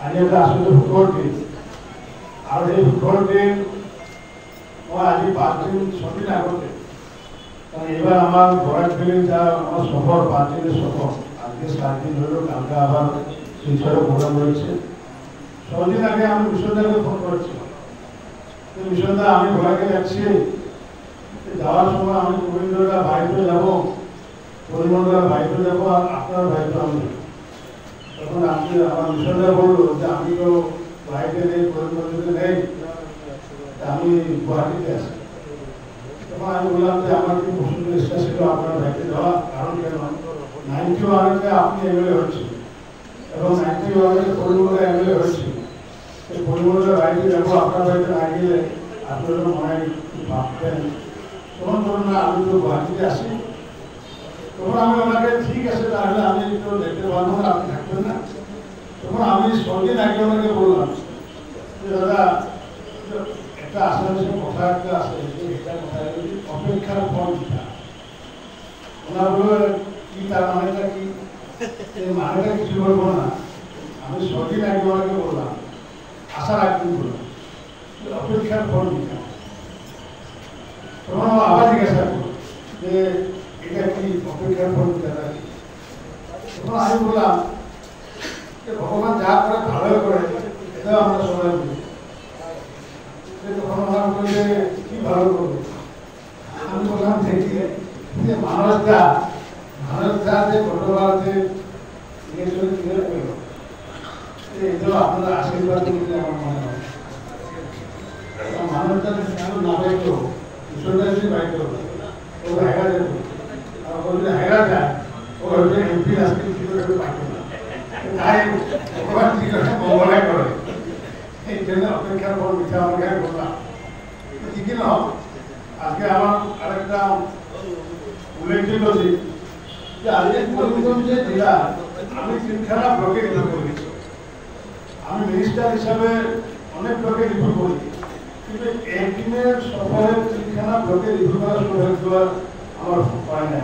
আজি এটা আসলে ভোটৰ দিন আৰু এই ভোটৰ দিন মই আজি 5 দিন 6 দিন আগতে কারণ এবার আমার বরাকবেলি যা আমার সফর 5 দিনের সফর আজকে 7 দিন হলো কালকে আবার শিলচরে প্রোগ্রাম রয়েছে 6 দিন আগে আমি মিশনদাকে ফোন করেছিলাম মিশনদা আমি বরাকে যাচ্ছি যাওয়ার সময় আমি গোবিন্দরা বাড়িতে যাবো পরিমণ্ডলের বাড়িতে যাবো আর আপনার বাড়িতে আমি তখন আপনি আমার মিশনদা বললো যে আমি তো বাড়িতে নেই পরিমণ্ডলে নেই আমি গুয়াহাটিতে আছি তখন আমি বললাম যে আমার কি পছন্দের ইচ্ছা ছিল আপনার বাড়িতে যাওয়া কারণ কেন 91-তে আপনি এমএলএ হচ্ছেন এবং 91-তে পরিমণ্ডলে এমএলএ হচ্ছেন এই পরিমণ্ডলের বাড়িতে যাবো আপনার বাড়িতে না গেলে আপনারা মনে ভাবতেন তখন ধরুন না আমি তো গুয়াহাটিতে আসি তখন আমি ওনাকে ঠিক আছে তাহলে আমি একটু দেখতে পারবো না আপনি থাকবেন না তখন আমি 6 দিন আগে ওনাকে বললাম যে দাদা একটা আশেপাশে কথা একটা আছে এটা কথা অপেক্ষার ফল কিনা ওনার বলে কি তার মানেটা কি মানেটা কিছু বলবো না আমি 6 দিন আগে ওনাকে বললাম আশা রাখবেন বললাম অপেক্ষার ফল কিনা তখন আবার জিজ্ঞাসা করলো যে এটা কি অপেক্ষার ফল কিনা তখন আমি বললাম যে ভগবান যা করে ভালো করে এটাও আমরা সবাই বলি তখন ওনার বললে কি ভালো করবে আমি বললাম দেখি যে মানুষটা যে ছোটবেলাতে ক্লিয়ার করলো এগুলো আপনারা আশীর্বাদ দিলে আমার মনে হয় মানুষটা না পাইতো ঈশ্বরটা যদি পাইতো ও হেরা যেত আর ও যদি হেরা যায় ও হয়তো এমপি রাস্তায় কি করে পাইতো না তাই ভগবান কি করে মঙ্গলাই করে এই জন্য অপেক্ষার পর মিথ্যা আমাকে বললাম ঠিকই না আজকে আমার আরেকটা উল্লেখযোগ্য দিক যে আজকে করিমগঞ্জে জেলা আমি 3খানা ব্লকে রিপোর্ট করেছি আমি মিনিস্টার হিসাবে অনেক ব্লকে রিপোর্ট করি কিন্তু একদিনের সফরে 3খানা ব্লকে রিপোর্ট করার সৌভাগ্য আমার হয় না।